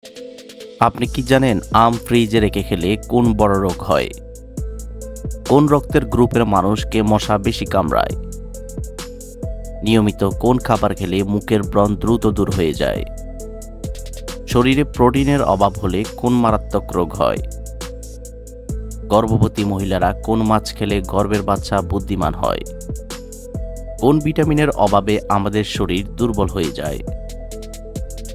আপনি কি জানেন আম ফ্রিজে রেখে খেলে কোন বড় রোগ হয়? কোন রক্তের গ্রুপের মানুষকে মশা বেশি কামড়ায়? নিয়মিত কোন খাবার খেলে মুখের ব্রণ দ্রুত দূর হয়ে যায়? শরীরে প্রোটিনের অভাব হলে কোন মারাত্মক রোগ হয়? গর্ভবতী মহিলারা কোন মাছ খেলে গর্ভের বাচ্চা বুদ্ধিমান হয়? কোন ভিটামিনের অভাবে আমাদের শরীর দুর্বল হয়ে যায়?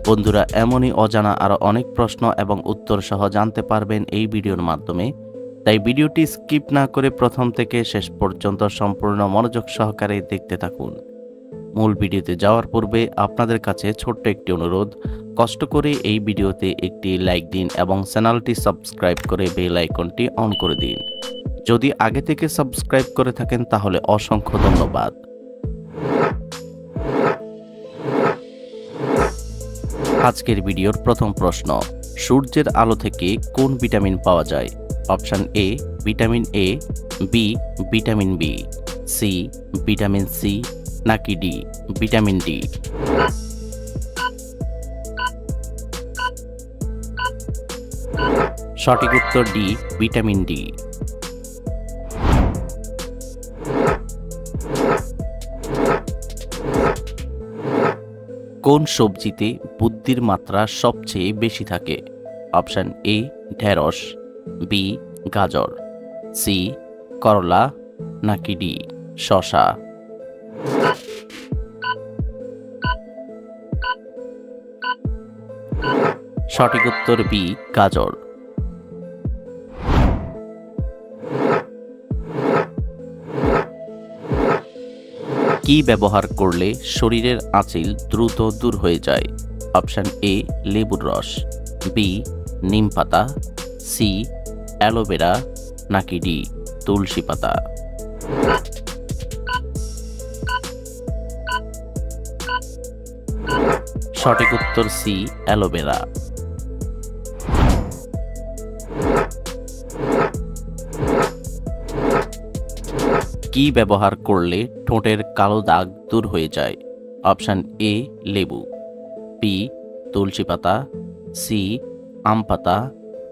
বন্ধুরা, এমনই অজানা আরও অনেক প্রশ্ন এবং উত্তর সহ জানতে পারবেন এই ভিডিওর মাধ্যমে। তাই ভিডিওটি স্কিপ না করে প্রথম থেকে শেষ পর্যন্ত সম্পূর্ণ মনোযোগ সহকারে দেখতে থাকুন। মূল ভিডিওতে যাওয়ার পূর্বে আপনাদের কাছে ছোট্ট একটি অনুরোধ, কষ্ট করে এই ভিডিওতে একটি লাইক দিন এবং চ্যানেলটি সাবস্ক্রাইব করে বেল আইকনটি অন করে দিন। যদি আগে থেকে সাবস্ক্রাইব করে থাকেন তাহলে অসংখ্য ধন্যবাদ। আজকের ভিডিওর প্রথম প্রশ্ন, সূর্যের আলো থেকে কোন ভিটামিন পাওয়া যায়? Option A vitamin A, B vitamin B, C vitamin C, নাকি ডি ভিটামিন ডি? সঠিক উত্তর ডি ভিটামিন ডি। কোন সবজিতে বুদ্ধির মাত্রা সবচেয়ে বেশি থাকে? অপশন এ ঢেঁড়স, বি গাজর, সি করলা, নাকি ডি শসা? সঠিক উত্তর বি গাজর। কি ব্যবহার করলে শরীরের আঁচিল দ্রুত দূর হয়ে যায়? অপশন এ লেবুর রস, বি নিম পাতা, সি অ্যালোভেরা, নাকি ডি তুলসী পাতা? সঠিক উত্তর সি অ্যালোভেরা। কি ব্যবহার করলে ঠোঁটের কালো দাগ দূর হয়ে যায়? অপশন এ লেবু, বি তুলসী পাতা, সি আম পাতা,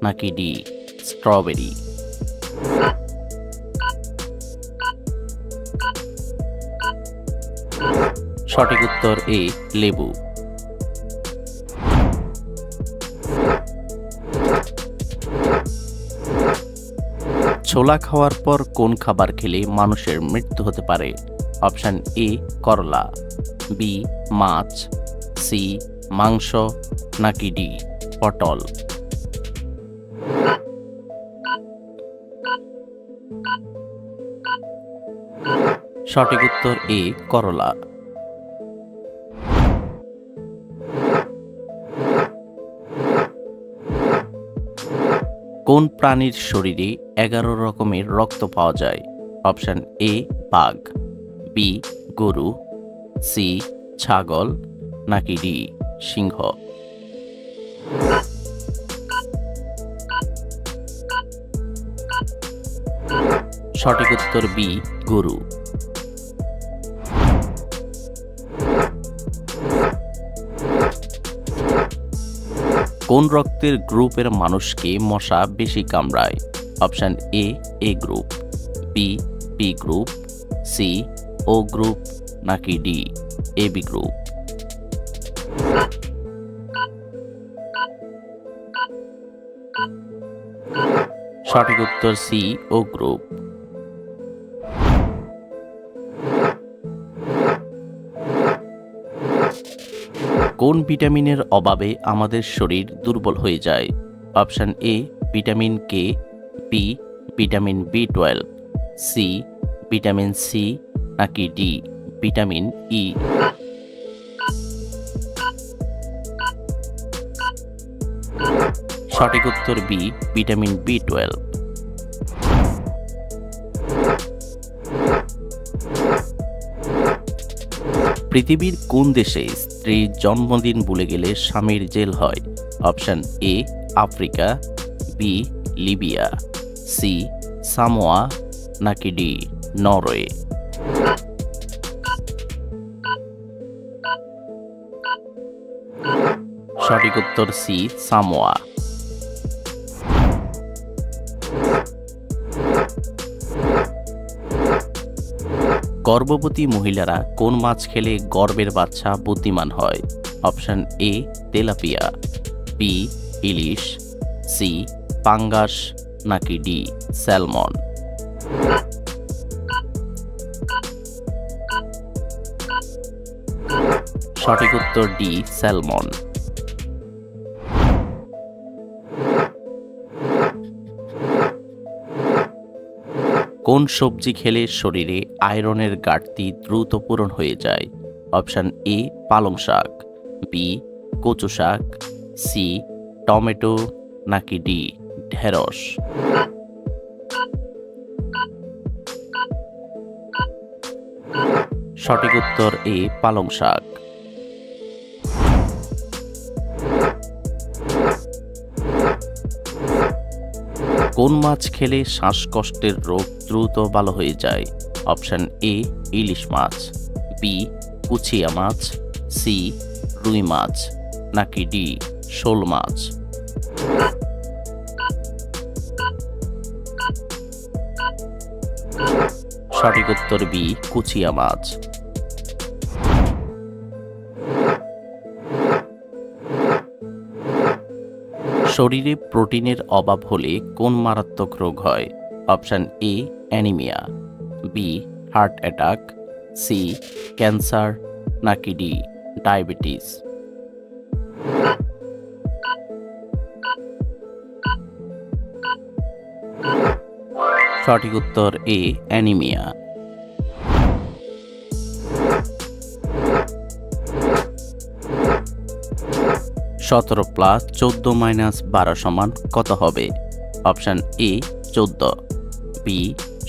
নাকি ডি স্ট্রবেরি? সঠিক উত্তর এ লেবু। ছোলা খাওয়ার পর কোন খাবার খেলে মানুষের মৃত্যু হতে পারে? অপশন এ করলা, বি মাছ, সি মাংস, নাকি ডি পটল? সঠিক উত্তর এ করলা। কোন প্রাণীর শরীরে 11 রকমের রক্ত পাওয়া যায়? অপশন এ বাঘ, বি গরু, সি ছাগল, নাকি ডি সিংহ? সঠিক উত্তর বি গরু। কোন রক্তের গ্রুপের মানুষকে মশা বেশি কামড়ায়? Option A A group, B B group, C O group, নাকি ডি এ বি গ্রুপ? সঠিক উত্তর সি ও গ্রুপ। কোন ভিটামিনের অভাবে আমাদের শরীর দুর্বল হয়ে যায়? Option A vitamin K, B vitamin বি12, সি ভিটামিন সি, নাকি ডি ভিটামিন ই? সঠিক উত্তর বি ভিটামিন বি12। পৃথিবীর কোন দেশে স্ত্রীর জন্মদিন ভুলে গেলে স্বামীর জেল হয়? Option A Africa, B Libya, C Samoa, নাকি ডি নরওয়ে? সঠিক উত্তর সি, সামোয়া। গর্ভবতী মহিলারা কোন মাছ খেলে গর্ভের বাচ্চা বুদ্ধিমান হয়? Option A tilapia, B ilish, C পাঙ্গাস, নাকি ডি স্যালমন। সঠিক উত্তর ডি স্যালমন। কোন সবজি খেলে শরীরে আয়রনের ঘাটতি দ্রুত পূরণ হয়ে যায়? অপশন এ পালং শাক, বি কচু শাক, সি টমেটো, নাকি ডি ঢেঁড়স। সঠিক উত্তর এ পালং শাক। কোন মাছ খেলে শ্বাসকষ্টের রোগ দ্রুত ভালো হয়ে যায়? অপশন এ ইলিশ মাছ, বি কুচিয়া মাছ, সি রুই মাছ, নাকি ডি শোল মাছ। সঠিক উত্তর বি কুচিয়া মাছ। শরীরে প্রোটিনের অভাব হলে কোন মারাত্মক রোগ হয়? Option A anaemia, B heart attack, C cancer, নাকি ডি ডায়াবেটিস। সঠিক উত্তর এ অ্যানিমিয়া। 17 প্লাস 14 মাইনাস 12 সমান কত হবে? অপশন এ 14, বি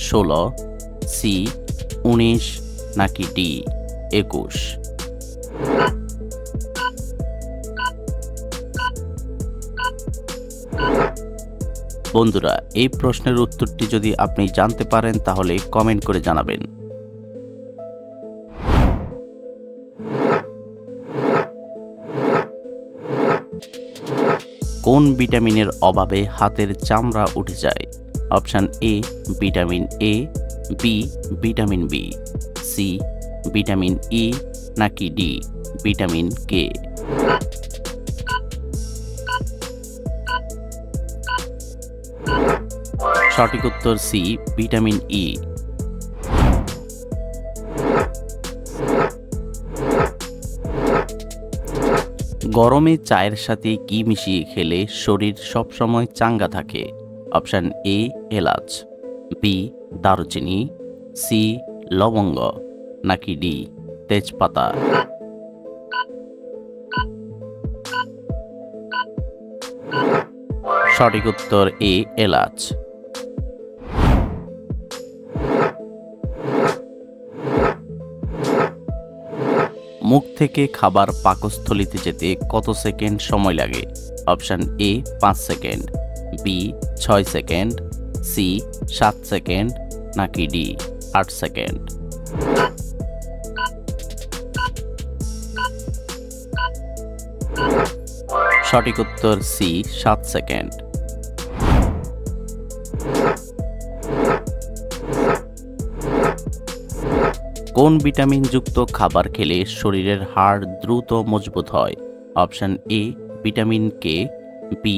16, সি 19, নাকি ডি 21। বন্ধুরা, এই প্রশ্নের উত্তরটি যদি আপনি জানতে পারেন তাহলে কমেন্ট করে জানাবেন। কোন ভিটামিনের অভাবে হাতের চামড়া উঠে যায়? Option A vitamin A, B vitamin B, C vitamin E, নাকি ডি ভিটামিন কে। সঠিক উত্তর সি ভিটামিন ই। গরমে চায়ের সাথে কি মিশিয়ে খেলে শরীর সবসময় চাঙ্গা থাকে? অপশন এ এলাচ, বি দারুচিনি, সি লবঙ্গ, নাকি ডি তেজপাতা। সঠিক উত্তর এ এলাচ। মুখ থেকে খাবার পাকস্থলিতে যেতে কত সেকেন্ড সময় লাগে? Option A 5 second, B 6 second, C 7 second, নাকি ডি 8 সেকেন্ড। সঠিক উত্তর সি 7 সেকেন্ড। কোন ভিটামিনযুক্ত খাবার খেলে শরীরের হাড় দ্রুত মজবুত হয়? Option A vitamin K, B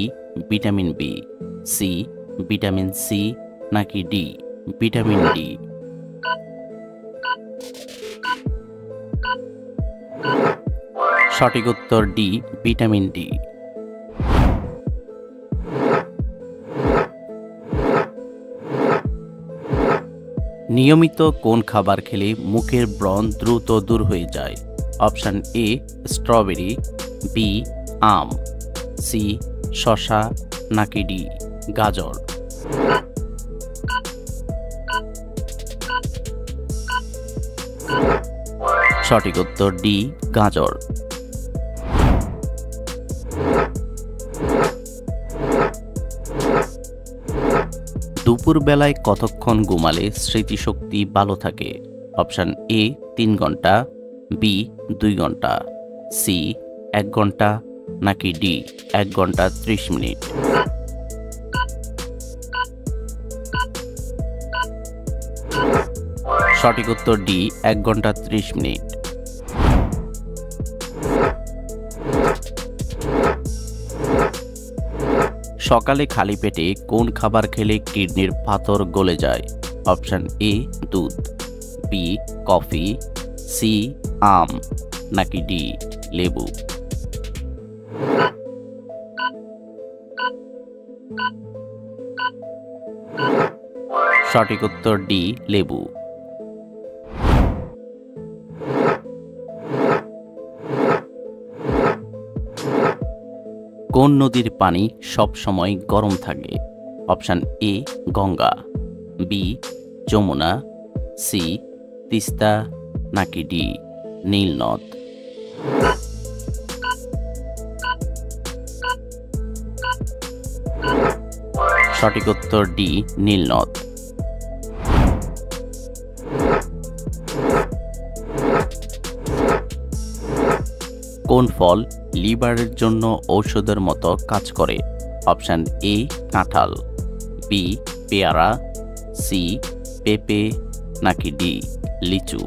vitamin B, C vitamin C, নাকি ডি ভিটামিন ডি। সঠিক উত্তর ডি ভিটামিন ডি। নিয়মিত কোন খাবার খেলে মুখের ব্রণ দ্রুত দূর হয়ে যায়? অপশন এ স্ট্রবেরি, বি আম, সি শসা, নাকি ডি গাজর। সঠিক উত্তর ডি গাজর। দুপুরবেলায় কতক্ষণ ঘুমালে স্মৃতিশক্তি ভালো থাকে? অপশন এ 3 ঘন্টা, বি 2 ঘন্টা, সি 1 ঘন্টা, নাকি ডি 1 ঘন্টা 30 মিনিট? সঠিক উত্তর ডি 1 ঘন্টা 30 মিনিট। সকালে খালি পেটে কোন খাবার খেলে কিডনির পাথর গলে যায়? অপশন এ দুধ, বি কফি, সি আম নাকি ডি লেবু? সঠিক উত্তর ডি লেবু। কোন নদীর পানি সব সময় গরম থাকে? Option A Ganga, B Jamuna, C Teesta নাকি ডি নীল নদ? সঠিক উত্তর ডি নীল নদ। কোন ফল লিভারের জন্য ঔষধের মতো কাজ করে? অপশন এ কাঁঠাল, বি পেয়ারা, সি পেঁপে নাকি ডি লিচু?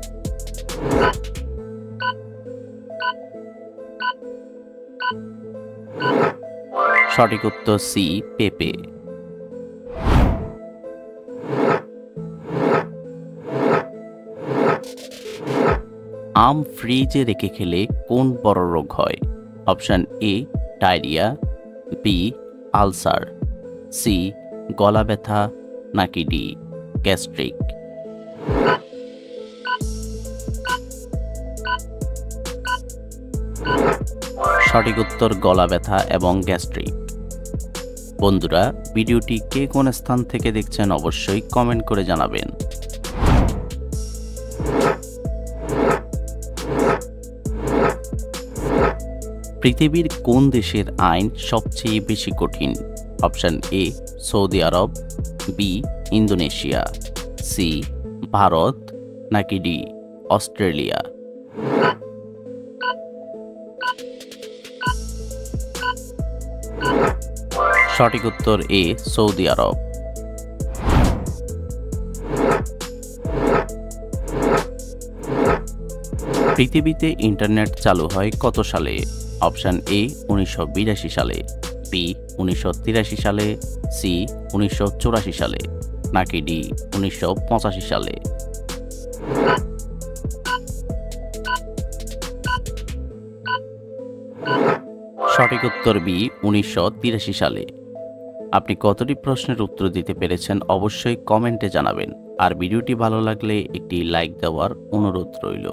সঠিক উত্তর সি পেঁপে। আম ফ্রিজে রেখে খেলে কোন বড় রোগ হয়? Option A diarrhoea, B ulcer, C গলা ব্যথা নাকি ডি গ্যাস্ট্রিক? সঠিক উত্তর গলা ব্যথা এবং গ্যাস্ট্রিক। বন্ধুরা, ভিডিওটি কে কোন স্থান থেকে দেখছেন অবশ্যই কমেন্ট করে জানাবেন। পৃথিবীর কোন দেশের আইন সবচেয়ে বেশি কঠিন? Option A Saudi Arab, B Indonesia, C Bharat নাকি ডি অস্ট্রেলিয়া? সঠিক উত্তর এ সৌদি আরব। পৃথিবীতে ইন্টারনেট চালু হয় কত সালে? অপশন এ 1982 সালে, বি 1983 সালে, সি 1984 সালে নাকি ডি 1985 সালে? সঠিক উত্তর বি 1983 সালে। আপনি কতটি প্রশ্নের উত্তর দিতে পেরেছেন অবশ্যই কমেন্টে জানাবেন। আর ভিডিওটি ভালো লাগলে একটি লাইক দেওয়ার অনুরোধ রইল।